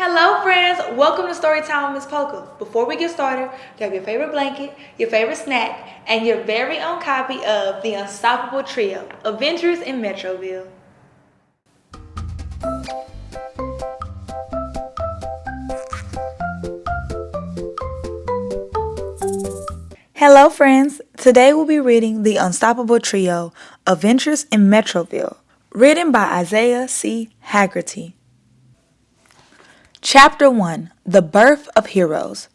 Hello friends, welcome to Storytime with Miss Poka. Before we get started, grab your favorite blanket, your favorite snack, and your very own copy of The Unstoppable Trio, Adventures in Metroville. Hello friends, today we'll be reading The Unstoppable Trio, Adventures in Metroville, written by Isaiah C. Haggerty. Chapter 1, The Birth of Heroes.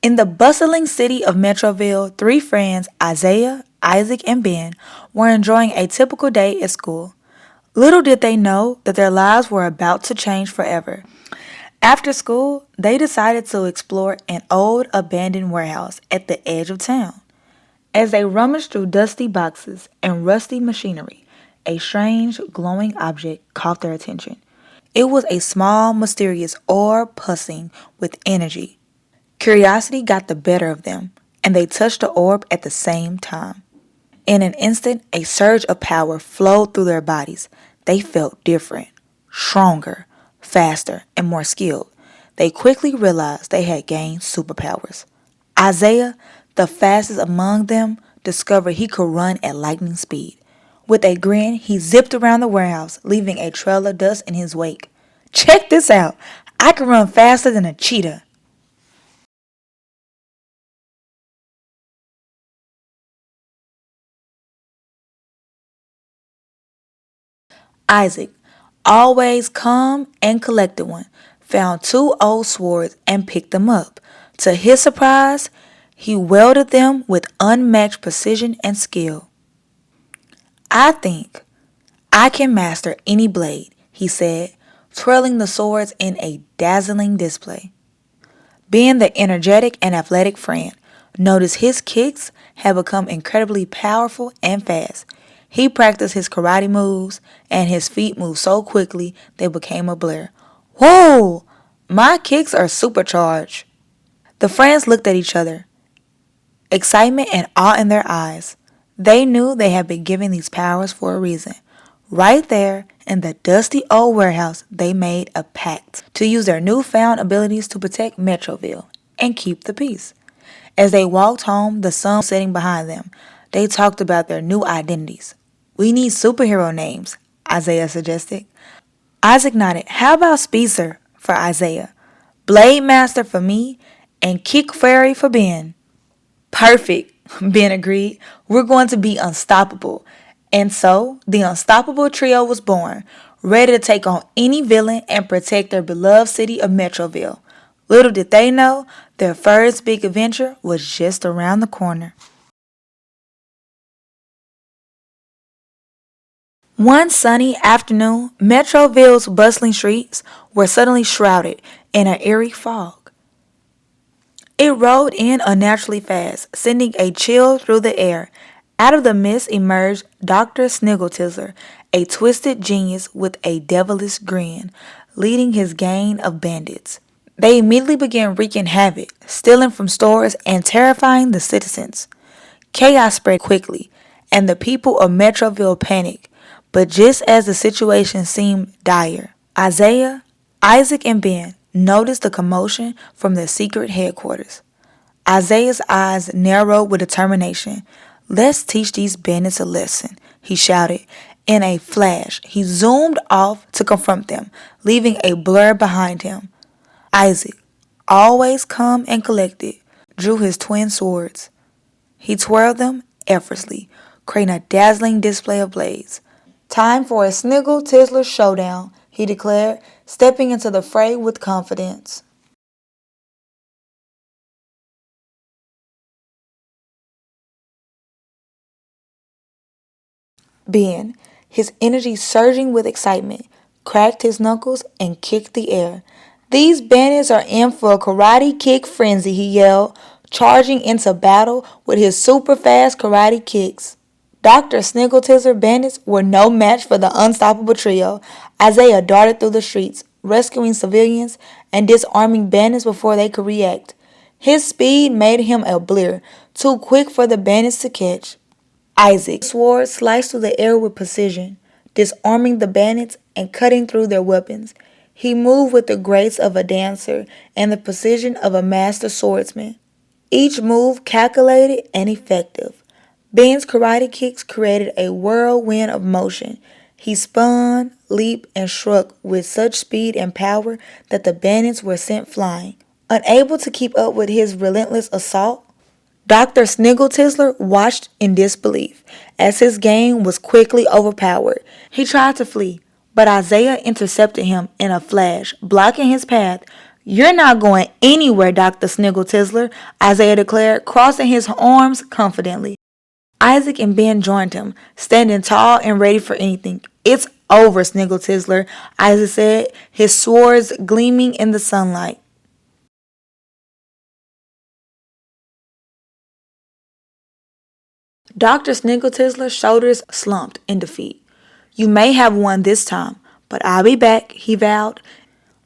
In the bustling city of Metroville, three friends, Isaiah, Isaac, and Ben, were enjoying a typical day at school. Little did they know that their lives were about to change forever. After school, they decided to explore an old abandoned warehouse at the edge of town. As they rummaged through dusty boxes and rusty machinery, a strange, glowing object caught their attention. It was a small, mysterious orb pulsing with energy. Curiosity got the better of them, and they touched the orb at the same time. In an instant, a surge of power flowed through their bodies. They felt different, stronger, faster, and more skilled. They quickly realized they had gained superpowers. Isaiah, the fastest among them, discovered he could run at lightning speed. With a grin, he zipped around the warehouse, leaving a trail of dust in his wake. "Check this out! I can run faster than a cheetah." Isaac, always calm and collected one, found two old swords and picked them up. To his surprise, he wielded them with unmatched precision and skill. "I think I can master any blade," he said, twirling the swords in a dazzling display. Being the energetic and athletic friend, noticed his kicks had become incredibly powerful and fast. He practiced his karate moves, and his feet moved so quickly they became a blur. "Whoa! My kicks are supercharged." The friends looked at each other, excitement and awe in their eyes. They knew they had been given these powers for a reason. Right there in the dusty old warehouse, they made a pact to use their newfound abilities to protect Metroville and keep the peace. As they walked home, the sun was setting behind them. They talked about their new identities. "We need superhero names," Isaiah suggested. Isaac nodded. "How about Speedster for Isaiah, Blade Master for me, and Kick Fairy for Ben?" "Perfect," Ben agreed. "We're going to be unstoppable." And so, the Unstoppable Trio was born, ready to take on any villain and protect their beloved city of Metroville. Little did they know, their first big adventure was just around the corner. One sunny afternoon, Metroville's bustling streets were suddenly shrouded in an eerie fog. It rolled in unnaturally fast, sending a chill through the air. Out of the mist emerged Dr. Sniggletizzler, a twisted genius with a devilish grin, leading his gang of bandits. They immediately began wreaking havoc, stealing from stores and terrifying the citizens. Chaos spread quickly, and the people of Metroville panicked. But just as the situation seemed dire, Isaiah, Isaac, and Ben noticed the commotion from their secret headquarters. Isaiah's eyes narrowed with determination. "Let's teach these bandits a lesson," he shouted. In a flash, he zoomed off to confront them, leaving a blur behind him. Isaac, always calm and collected, drew his twin swords. He twirled them effortlessly, creating a dazzling display of blades. "Time for a Sniggle Tizzler showdown," he declared, stepping into the fray with confidence. Ben, his energy surging with excitement, cracked his knuckles and kicked the air. "These bandits are in for a karate kick frenzy," he yelled, charging into battle with his super fast karate kicks. Dr. Sniggletizzler bandits were no match for the Unstoppable Trio. Isaiah darted through the streets, rescuing civilians and disarming bandits before they could react. His speed made him a blur, too quick for the bandits to catch. Isaac's sword sliced through the air with precision, disarming the bandits and cutting through their weapons. He moved with the grace of a dancer and the precision of a master swordsman. Each move calculated and effective. Ben's karate kicks created a whirlwind of motion. He spun, leaped, and struck with such speed and power that the bandits were sent flying. Unable to keep up with his relentless assault, Dr. Sniggletizzler watched in disbelief as his game was quickly overpowered. He tried to flee, but Isaiah intercepted him in a flash, blocking his path. "You're not going anywhere, Dr. Sniggletizzler," Isaiah declared, crossing his arms confidently. Isaac and Ben joined him, standing tall and ready for anything. "It's over, Sniggletizzler," Isaac said, his swords gleaming in the sunlight. Dr. Sniggletizzler's shoulders slumped in defeat. "You may have won this time, but I'll be back," he vowed.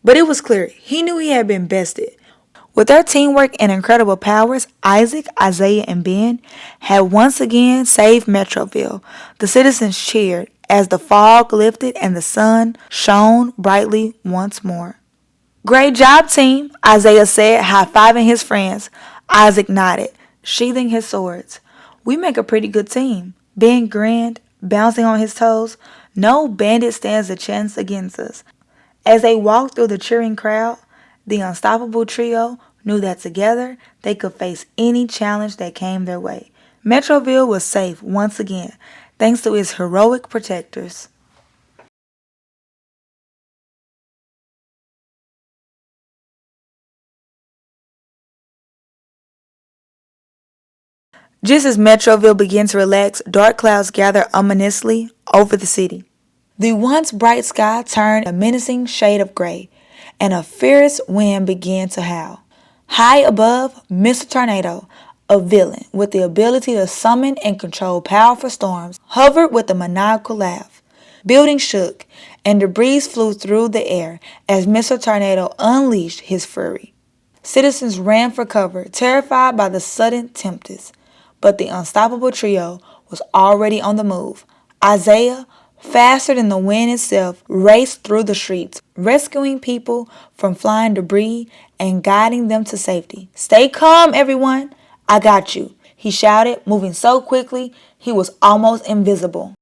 But it was clear he knew he had been bested. With their teamwork and incredible powers, Isaac, Isaiah, and Ben had once again saved Metroville. The citizens cheered as the fog lifted and the sun shone brightly once more. "Great job, team," Isaiah said, high-fiving his friends. Isaac nodded, sheathing his swords. "We make a pretty good team." Ben grinned, bouncing on his toes. "No bandit stands a chance against us." As they walked through the cheering crowd, the unstoppable trio knew that together they could face any challenge that came their way. Metroville was safe once again, thanks to its heroic protectors. Just as Metroville began to relax, dark clouds gathered ominously over the city. The once bright sky turned a menacing shade of gray, and a fierce wind began to howl. High above, Mr. Tornado, a villain with the ability to summon and control powerful storms, hovered with a maniacal laugh. Buildings shook, and debris flew through the air as Mr. Tornado unleashed his fury. Citizens ran for cover, terrified by the sudden tempest. But the unstoppable trio was already on the move. Isaiah, faster than the wind itself, raced through the streets, rescuing people from flying debris and guiding them to safety. "Stay calm, everyone. I got you," he shouted, moving so quickly he was almost invisible.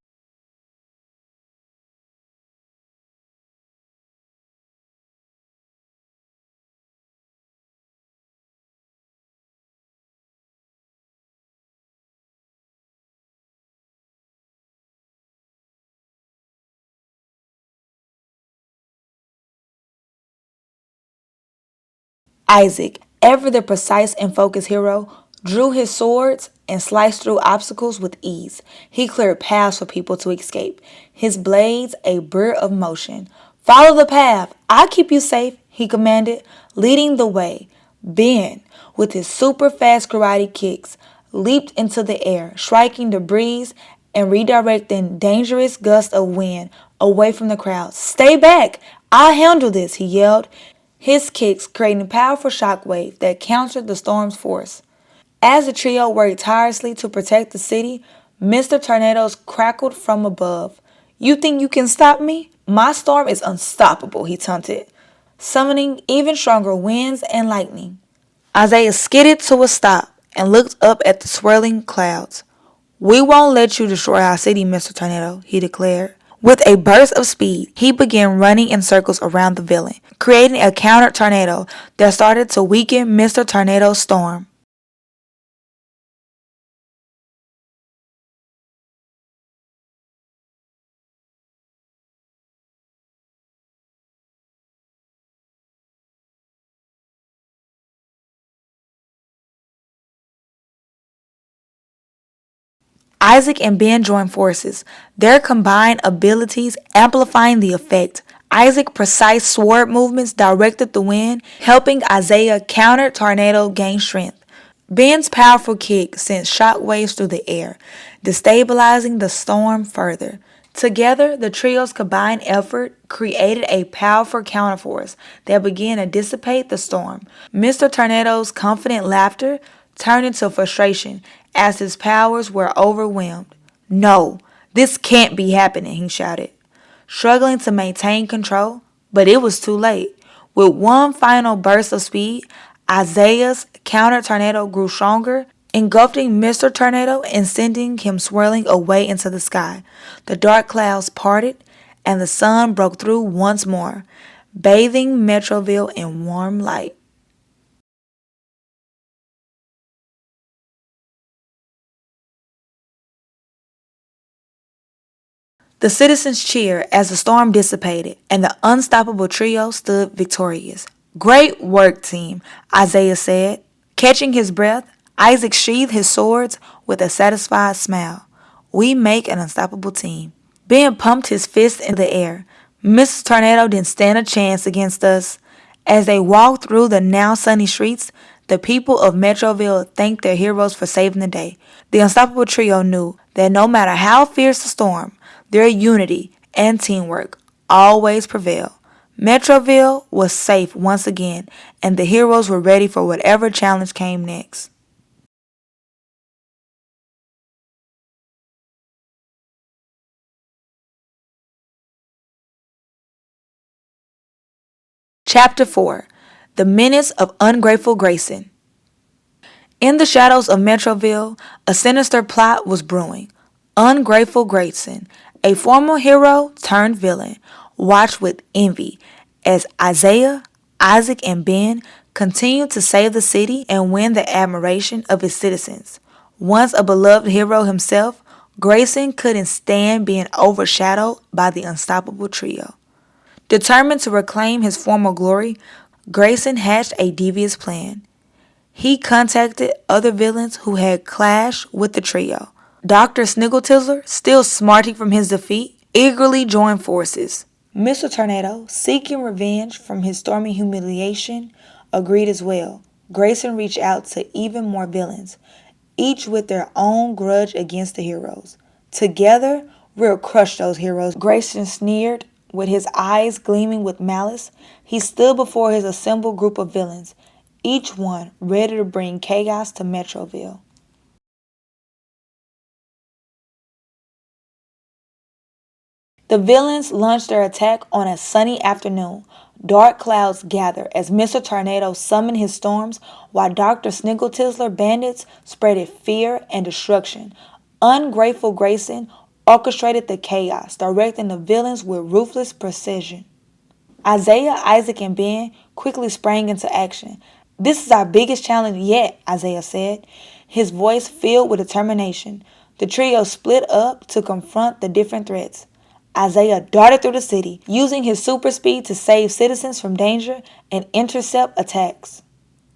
Isaac, ever the precise and focused hero, drew his swords and sliced through obstacles with ease. He cleared paths for people to escape, his blades a burr of motion. "Follow the path. I'll keep you safe," he commanded, leading the way. Ben, with his super fast karate kicks, leaped into the air, striking debris and redirecting dangerous gusts of wind away from the crowd. "Stay back. I'll handle this," he yelled, his kicks creating powerful shockwaves that countered the storm's force. As the trio worked tirelessly to protect the city, Mr. Tornadoes crackled from above. "You think you can stop me? My storm is unstoppable," he taunted, summoning even stronger winds and lightning. Isaiah skidded to a stop and looked up at the swirling clouds. "We won't let you destroy our city, Mr. Tornado," he declared. With a burst of speed, he began running in circles around the villain, creating a counter tornado that started to weaken Mr. Tornado's storm. Isaac and Ben joined forces, their combined abilities amplifying the effect. Isaac's precise sword movements directed the wind, helping Isaiah counter tornado gain strength. Ben's powerful kick sent shockwaves through the air, destabilizing the storm further. Together, the trio's combined effort created a powerful counterforce that began to dissipate the storm. Mr. Tornado's confident laughter turned into frustration as his powers were overwhelmed. "No, this can't be happening," he shouted, struggling to maintain control. But it was too late. With one final burst of speed, Isaiah's counter tornado grew stronger, engulfing Mr. Tornado and sending him swirling away into the sky. The dark clouds parted, and the sun broke through once more, bathing Metroville in warm light. The citizens cheered as the storm dissipated, and the unstoppable trio stood victorious. Great work, team, Isaiah said. Catching his breath, Isaac sheathed his swords with a satisfied smile. We make an unstoppable team. Ben pumped his fist into the air. Mrs. Tornado didn't stand a chance against us. As they walked through the now sunny streets, the people of Metroville thanked their heroes for saving the day. The unstoppable trio knew that no matter how fierce the storm, their unity and teamwork always prevailed. Metroville was safe once again, and the heroes were ready for whatever challenge came next. Chapter 4: The Menace of Ungrateful Grayson. In the shadows of Metroville, a sinister plot was brewing. Ungrateful Grayson, a former hero turned villain, watched with envy as Isaiah, Isaac, and Ben continued to save the city and win the admiration of its citizens. Once a beloved hero himself, Grayson couldn't stand being overshadowed by the unstoppable trio. Determined to reclaim his former glory, Grayson hatched a devious plan. He contacted other villains who had clashed with the trio. Dr. Sniggletizzler, still smarting from his defeat, eagerly joined forces. Mr. Tornado, seeking revenge from his stormy humiliation, agreed as well. Grayson reached out to even more villains, each with their own grudge against the heroes. Together, we'll crush those heroes, Grayson sneered, with his eyes gleaming with malice. He stood before his assembled group of villains, each one ready to bring chaos to Metroville. The villains launched their attack on a sunny afternoon. Dark clouds gathered as Mr. Tornado summoned his storms, while Dr. Sniggletizzler bandits spreaded fear and destruction. Ungrateful Grayson orchestrated the chaos, directing the villains with ruthless precision. Isaiah, Isaac, and Ben quickly sprang into action. This is our biggest challenge yet, Isaiah said, his voice filled with determination. The trio split up to confront the different threats. Isaiah darted through the city, using his super speed to save citizens from danger and intercept attacks.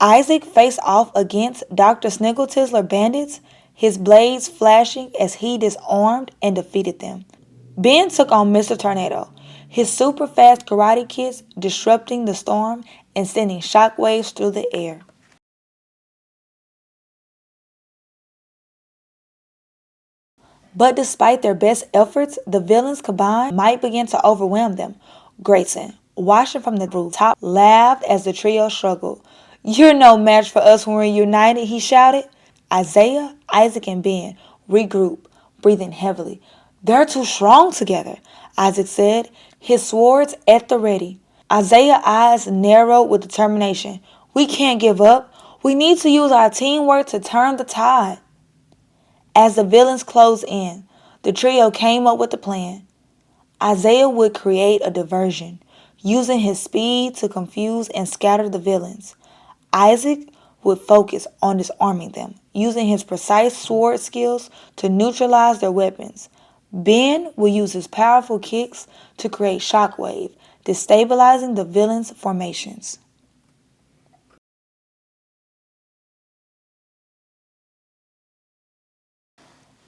Isaac faced off against Dr. Sniggletizzler bandits, his blades flashing as he disarmed and defeated them. Ben took on Mr. Tornado, his super fast karate kicks disrupting the storm and sending shockwaves through the air. But despite their best efforts, the villains combined might begin to overwhelm them. Grayson, watching from the rooftop, laughed as the trio struggled. "You're no match for us when we're united," he shouted. Isaiah, Isaac, and Ben regrouped, breathing heavily. "They're too strong together," Isaac said, his swords at the ready. Isaiah's eyes narrowed with determination. "We can't give up. We need to use our teamwork to turn the tide." As the villains closed in, the trio came up with a plan. Isaiah would create a diversion, using his speed to confuse and scatter the villains. Isaac would focus on disarming them, using his precise sword skills to neutralize their weapons. Ben would use his powerful kicks to create shockwave, destabilizing the villains' formations.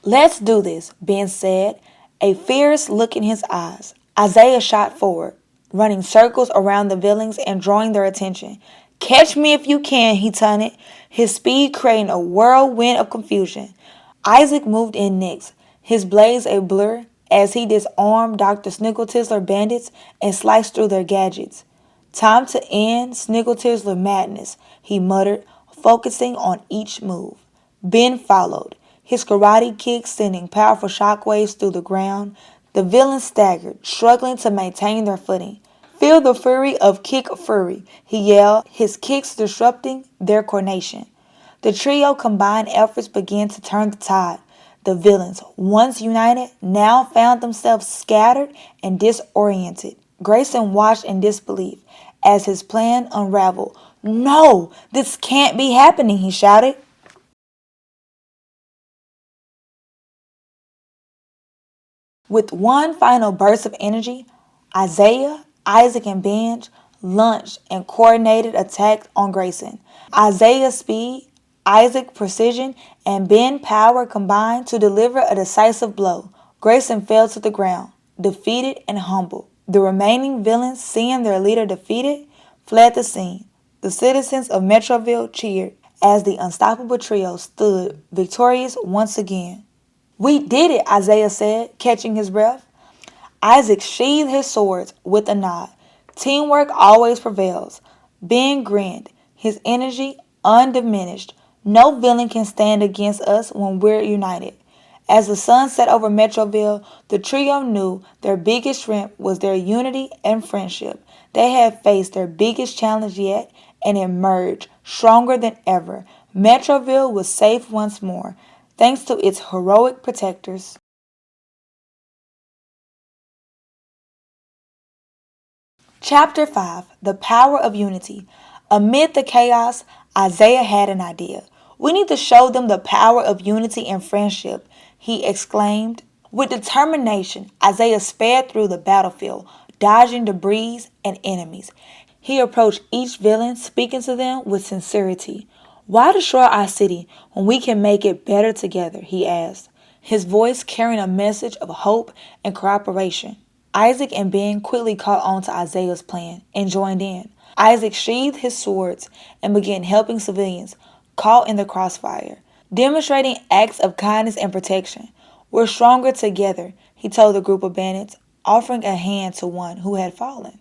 "Let's do this," Ben said, a fierce look in his eyes. Isaiah shot forward, running circles around the villains and drawing their attention. "Catch me if you can," he taunted, his speed creating a whirlwind of confusion. Isaac moved in next, his blades a blur as he disarmed Dr. Sniggletizzler bandits and sliced through their gadgets. "Time to end Sniggletizzler madness," he muttered, focusing on each move. Ben followed, his karate kicks sending powerful shockwaves through the ground. The villains staggered, struggling to maintain their footing. Feel the fury of Kick Fury, he yelled, his kicks disrupting their coordination. The trio combined efforts began to turn the tide. The villains, once united, now found themselves scattered and disoriented. Grayson watched in disbelief as his plan unraveled. "No, this can't be happening," he shouted. With one final burst of energy, Isaiah, Isaac, and Benj launched and coordinated attacks on Grayson. Isaiah's speed, Isaac's precision, and Ben's power combined to deliver a decisive blow. Grayson fell to the ground, defeated and humbled. The remaining villains, seeing their leader defeated, fled the scene. The citizens of Metroville cheered as the unstoppable trio stood victorious once again. "We did it," Isaiah said, catching his breath. Isaac sheathed his swords with a nod. "Teamwork always prevails." Ben grinned, his energy undiminished. "No villain can stand against us when we're united." As the sun set over Metroville, the trio knew their biggest strength was their unity and friendship. They had faced their biggest challenge yet and emerged stronger than ever. Metroville was safe once more, thanks to its heroic protectors. Chapter 5: The Power of Unity. Amid the chaos, Isaiah had an idea. "We need to show them the power of unity and friendship," he exclaimed. With determination, Isaiah sped through the battlefield, dodging debris and enemies. He approached each villain, speaking to them with sincerity. "Why destroy our city when we can make it better together?" he asked, his voice carrying a message of hope and cooperation. Isaac and Ben quickly caught on to Isaiah's plan and joined in. Isaac sheathed his swords and began helping civilians caught in the crossfire, demonstrating acts of kindness and protection. "We're stronger together," he told the group of bandits, offering a hand to one who had fallen.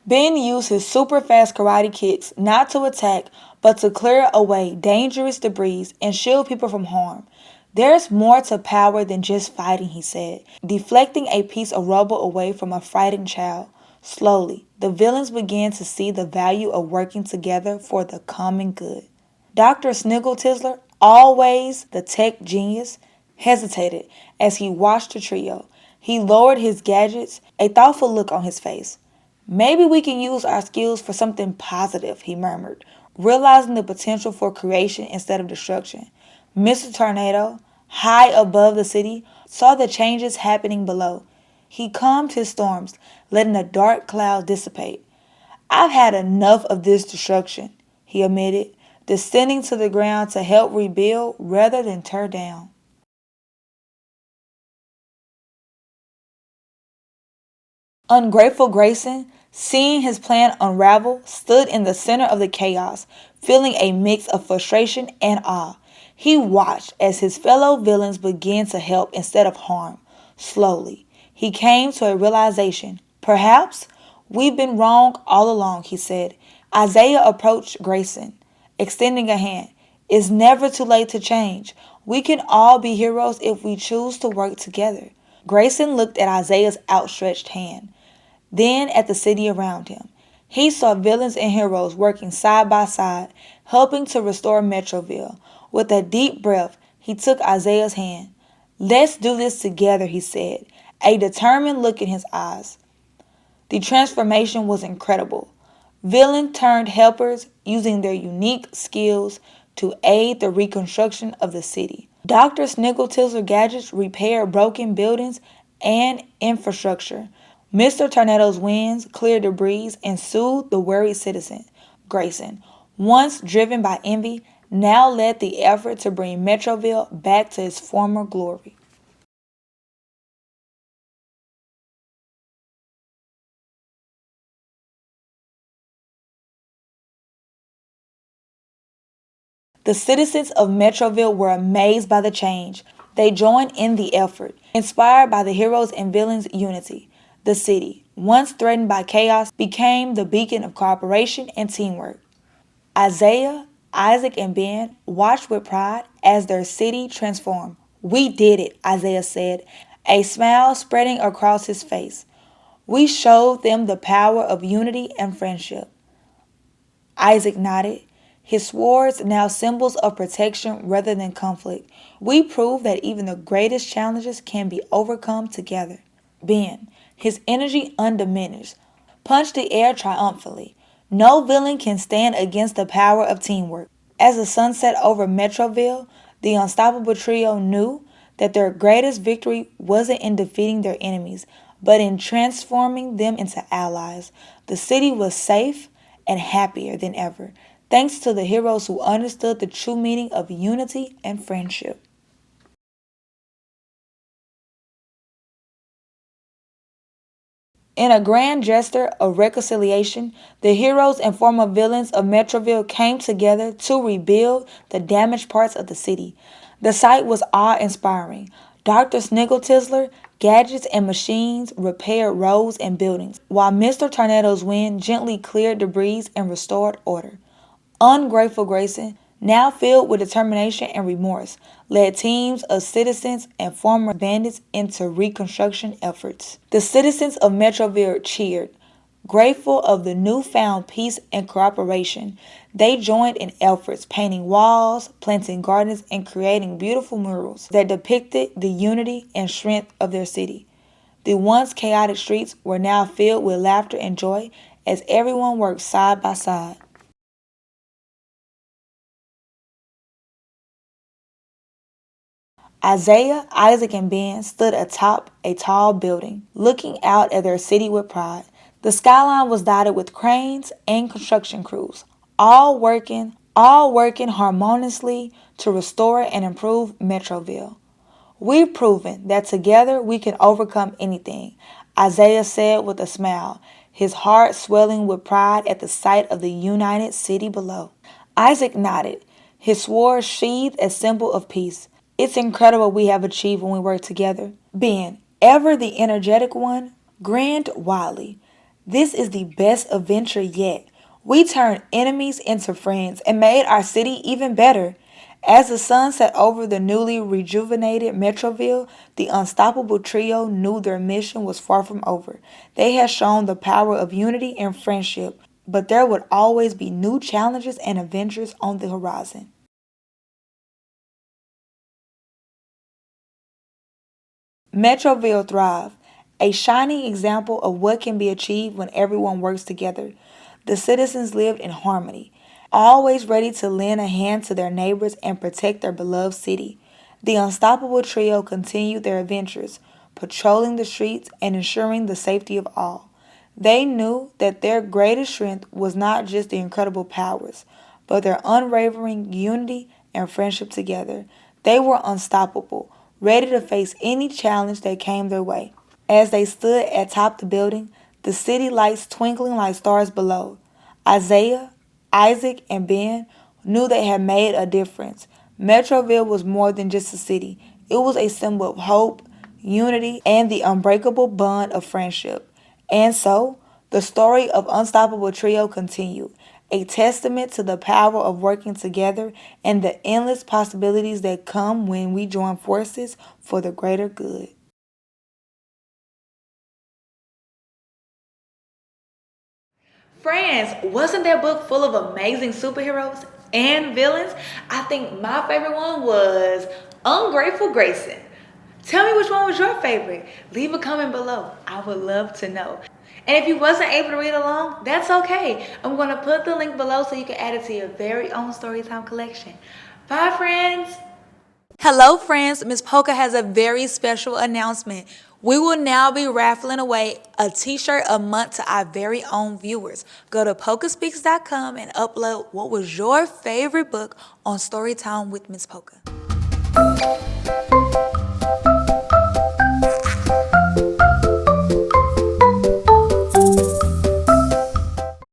Ben used his super fast karate kicks not to attack but to clear away dangerous debris and shield people from harm. "There's more to power than just fighting," he said, deflecting a piece of rubble away from a frightened child. Slowly, the villains began to see the value of working together for the common good. Dr. Sniggletizzler, always the tech genius, hesitated as he watched the trio. He lowered his gadgets, a thoughtful look on his face. "Maybe we can use our skills for something positive," he murmured, realizing the potential for creation instead of destruction. Mr. Tornado, high above the city, saw the changes happening below. He calmed his storms, letting the dark cloud dissipate. "I've had enough of this destruction," he admitted, descending to the ground to help rebuild rather than tear down. Ungrateful Grayson, seeing his plan unravel, stood in the center of the chaos, feeling a mix of frustration and awe. He watched as his fellow villains began to help instead of harm. Slowly, he came to a realization. "Perhaps we've been wrong all along," he said. Isaiah approached Grayson, extending a hand. "It's never too late to change. We can all be heroes if we choose to work together." Grayson looked at Isaiah's outstretched hand, then at the city around him. He saw villains and heroes working side by side, helping to restore Metroville. With a deep breath, he took Isaiah's hand. "Let's do this together," he said, a determined look in his eyes. The transformation was incredible. Villain turned helpers, using their unique skills to aid the reconstruction of the city. Dr. Sniggletizzler gadgets repaired broken buildings and infrastructure. Mr. Tornado's winds cleared debris and soothed the worried citizen. Grayson, once driven by envy, now led the effort to bring Metroville back to its former glory. The citizens of Metroville were amazed by the change. They joined in the effort, inspired by the heroes and villains' unity. The city, once threatened by chaos, became the beacon of cooperation and teamwork. Isaiah, Isaac, and Ben watched with pride as their city transformed, "We did it," Isaiah said, a smile spreading across his face. "We showed them the power of unity and friendship." Isaac nodded, his swords now symbols of protection rather than conflict. "We proved that even the greatest challenges can be overcome together." Ben, his energy undiminished, punched the air triumphantly. "No villain can stand against the power of teamwork." As the sun set over Metroville, the unstoppable trio knew that their greatest victory wasn't in defeating their enemies, but in transforming them into allies. The city was safe and happier than ever, thanks to the heroes who understood the true meaning of unity and friendship. In a grand gesture of reconciliation, the heroes and former villains of Metroville came together to rebuild the damaged parts of the city. The sight was awe-inspiring. Dr. Sniggletizzler, gadgets and machines repaired roads and buildings, while Mr. Tornado's wind gently cleared debris and restored order. Ungrateful Grayson, now filled with determination and remorse, led teams of citizens and former bandits into reconstruction efforts. The citizens of Metroville cheered, grateful of the newfound peace and cooperation. They joined in efforts painting walls, planting gardens, and creating beautiful murals that depicted the unity and strength of their city. The once chaotic streets were now filled with laughter and joy as everyone worked side by side. Isaiah, Isaac, and Ben stood atop a tall building, looking out at their city with pride. The skyline was dotted with cranes and construction crews, all working harmoniously to restore and improve Metroville. "We've proven that together we can overcome anything," Isaiah said with a smile, his heart swelling with pride at the sight of the united city below. Isaac nodded, his sword sheathed a symbol of peace. "It's incredible what we have achieved when we work together." Ben, ever the energetic one, grinned widely. "This is the best adventure yet. We turned enemies into friends and made our city even better." As the sun set over the newly rejuvenated Metroville, the unstoppable trio knew their mission was far from over. They had shown the power of unity and friendship, but there would always be new challenges and adventures on the horizon. Metroville thrived, a shining example of what can be achieved when everyone works together. The citizens lived in harmony, always ready to lend a hand to their neighbors and protect their beloved city. The unstoppable trio continued their adventures, patrolling the streets and ensuring the safety of all. They knew that their greatest strength was not just the incredible powers, but their unwavering unity and friendship together. They were unstoppable, ready to face any challenge that came their way. As they stood atop the building, the city lights twinkling like stars below, Isaiah, Isaac, and Ben knew they had made a difference. Metroville was more than just a city. It was a symbol of hope, unity, and the unbreakable bond of friendship. And so, the story of Unstoppable Trio continued, a testament to the power of working together and the endless possibilities that come when we join forces for the greater good. Friends, wasn't that book full of amazing superheroes and villains? I think my favorite one was Ungrateful Grayson. Tell me which one was your favorite. Leave a comment below. I would love to know. And if you wasn't able to read along, that's okay. I'm going to put the link below so you can add it to your very own Storytime collection. Bye, friends. Hello, friends. Miss Poka has a very special announcement. We will now be raffling away a t-shirt a month to our very own viewers. Go to pokaspeaks.com and upload what was your favorite book on Storytime with Miss Poka.